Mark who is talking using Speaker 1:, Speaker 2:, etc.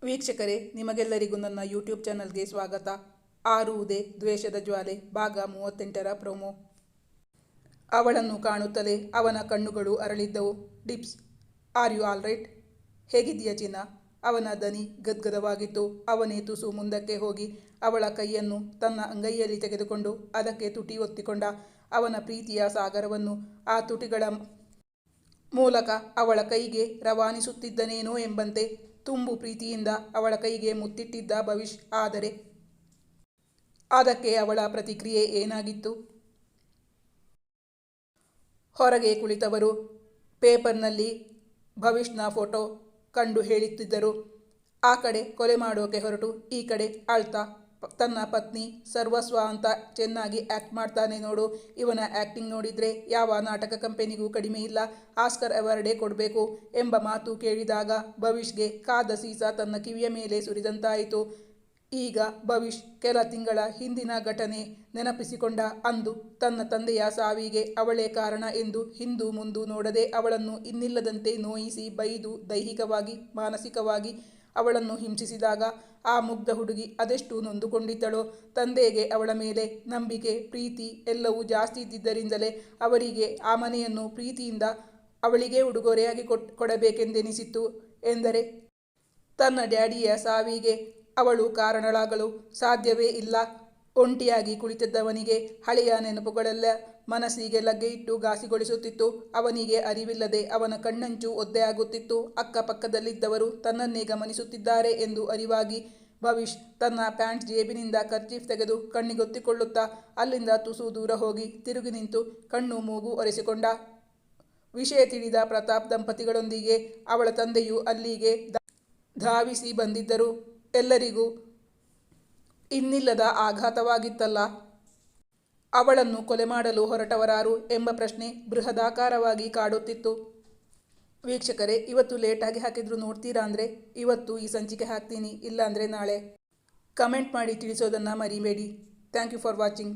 Speaker 1: ವೀಕ್ಷಕರೇ, ನಿಮಗೆಲ್ಲರಿಗೂ ನನ್ನ ಯೂಟ್ಯೂಬ್ ಚಾನಲ್ಗೆ ಸ್ವಾಗತ. ಆರುವುದೇ ದ್ವೇಷದ ಜ್ವಾಲೆ ಭಾಗ 38ರ ಪ್ರೊಮೋ. ಅವಳನ್ನು ಕಾಣುತ್ತಲೇ ಅವನ ಕಣ್ಣುಗಳು ಅರಳಿದ್ದವು. Dips, are you all right? ಹೇಗಿದ್ದೀಯ ಚಿನ್ನ? ಅವನ ದನಿ ಗದ್ಗದವಾಗಿತ್ತು. ಅವನೇ ತುಸು ಮುಂದಕ್ಕೆ ಹೋಗಿ ಅವಳ ಕೈಯನ್ನು ತನ್ನ ಅಂಗೈಯಲ್ಲಿ ತೆಗೆದುಕೊಂಡು ಅದಕ್ಕೆ ತುಟಿ ಒತ್ತಿಕೊಂಡ. ಅವನ ಪ್ರೀತಿಯ ಸಾಗರವನ್ನು ಆ ತುಟಿಗಳ ಮೂಲಕ ಅವಳ ಕೈಗೆ ರವಾನಿಸುತ್ತಿದ್ದನೇನೋ ಎಂಬಂತೆ ತುಂಬು ಪ್ರೀತಿಯಿಂದ ಅವಳ ಕೈಗೆ ಮುತ್ತಿಟ್ಟಿದ್ದ ಭವಿಷ್. ಆದರೆ ಅದಕ್ಕೆ ಅವಳ ಪ್ರತಿಕ್ರಿಯೆ ಏನಾಗಿತ್ತು? ಹೊರಗೆ ಕುಳಿತವರು ಪೇಪರ್ನಲ್ಲಿ ಭವಿಷ್ನ ಫೋಟೋ ಕಂಡು ಹೇಳುತ್ತಿದ್ದರು. ಆ ಕಡೆ ಕೊಲೆ ಮಾಡೋಕೆ ಹೊರಟು ಈ ಕಡೆ ಅಳ್ತಾ ತನ್ನ ಪತ್ನಿ ಸರ್ವಸ್ವ ಅಂತ ಚೆನ್ನಾಗಿ ಆ್ಯಕ್ಟ್ ಮಾಡ್ತಾನೆ ನೋಡು. ಇವನ ಆ್ಯಕ್ಟಿಂಗ್ ನೋಡಿದರೆ ಯಾವ ನಾಟಕ ಕಂಪನಿಗೂ ಕಡಿಮೆ ಇಲ್ಲ, ಆಸ್ಕರ್ ಅವಾರ್ಡೇ ಕೊಡಬೇಕು ಎಂಬ ಮಾತು ಕೇಳಿದಾಗ ಭವಿಷ್ಗೆ ಕಾದ ಸೀಸ ತನ್ನ ಕಿವಿಯ ಮೇಲೆ ಸುರಿದಂತಾಯಿತು. ಈಗ ಭವಿಷ್ ಕೆಲ ತಿಂಗಳ ಹಿಂದಿನ ಘಟನೆ ನೆನಪಿಸಿಕೊಂಡ. ಅಂದು ತನ್ನ ತಂದೆಯ ಸಾವಿಗೆ ಅವಳೇ ಕಾರಣ ಎಂದು ಹಿಂದು ಮುಂದು ನೋಡದೆ ಅವಳನ್ನು ಇನ್ನಿಲ್ಲದಂತೆ ನೋಯಿಸಿ ಬೈದು ದೈಹಿಕವಾಗಿ ಮಾನಸಿಕವಾಗಿ ಅವಳನ್ನು ಹಿಂಸಿಸಿದಾಗ ಆ ಮುಗ್ಧ ಹುಡುಗಿ ಅದೆಷ್ಟು ನೊಂದುಕೊಂಡಿದ್ದಳೋ. ತಂದೆಗೆ ಅವಳ ಮೇಲೆ ನಂಬಿಕೆ ಪ್ರೀತಿ ಎಲ್ಲವೂ ಜಾಸ್ತಿ ಇದ್ದಿದ್ದರಿಂದಲೇ ಅವರಿಗೆ ಆ ಮನೆಯನ್ನು ಪ್ರೀತಿಯಿಂದ ಅವಳಿಗೆ ಉಡುಗೊರೆಯಾಗಿ ಕೊಡಬೇಕೆಂದೆನಿಸಿತ್ತು. ಎಂದರೆ ತನ್ನ ಡ್ಯಾಡಿಯ ಸಾವಿಗೆ ಅವಳು ಕಾರಣಳಾಗಲು ಸಾಧ್ಯವೇ ಇಲ್ಲ. ಒಂಟಿಯಾಗಿ ಕುಳಿತಿದ್ದವನಿಗೆ ಹಳೆಯ ನೆನಪುಗಳೆಲ್ಲ ಮನಸ್ಸಿಗೆ ಲಗ್ಗೆ ಇಟ್ಟು ಘಾಸಿಗೊಳಿಸುತ್ತಿತ್ತು. ಅವನಿಗೆ ಅರಿವಿಲ್ಲದೆ ಅವನ ಕಣ್ಣಂಚು ಒದ್ದೆಯಾಗುತ್ತಿತ್ತು. ಅಕ್ಕಪಕ್ಕದಲ್ಲಿದ್ದವರು ತನ್ನನ್ನೇ ಗಮನಿಸುತ್ತಿದ್ದಾರೆ ಎಂದು ಅರಿವಾಗಿ ಭವಿಷ್ ತನ್ನ ಪ್ಯಾಂಟ್ ಜೇಬಿನಿಂದ ಕರ್ಚೀಫ್ ತೆಗೆದು ಕಣ್ಣಿಗೊತ್ತಿಕೊಳ್ಳುತ್ತಾ ಅಲ್ಲಿಂದ ತುಸು ದೂರ ಹೋಗಿ ತಿರುಗಿ ನಿಂತು ಕಣ್ಣು ಮೂಗು ಒರೆಸಿಕೊಂಡ. ವಿಷಯ ತಿಳಿದ ಪ್ರತಾಪ್ ದಂಪತಿಗಳೊಂದಿಗೆ ಅವಳ ತಂದೆಯು ಅಲ್ಲಿಗೆ ಧಾವಿಸಿ ಬಂದಿದ್ದರು. ಎಲ್ಲರಿಗೂ ಇನ್ನಿಲ್ಲದ ಆಘಾತವಾಗಿತ್ತಲ್ಲ. ಅವಳನ್ನು ಕೊಲೆ ಮಾಡಲು ಹೊರಟವರಾರು ಎಂಬ ಪ್ರಶ್ನೆ ಬೃಹದಾಕಾರವಾಗಿ ಕಾಡುತ್ತಿತ್ತು. ವೀಕ್ಷಕರೇ, ಇವತ್ತು ಲೇಟಾಗಿ ಹಾಕಿದ್ರು ನೋಡ್ತೀರಾ ಅಂದರೆ ಇವತ್ತು ಈ ಸಂಚಿಕೆ ಹಾಕ್ತೀನಿ, ಇಲ್ಲಾಂದರೆ ನಾಳೆ. ಕಮೆಂಟ್ ಮಾಡಿ ತಿಳಿಸೋದನ್ನು ಮರಿಬೇಡಿ. Thank you for watching.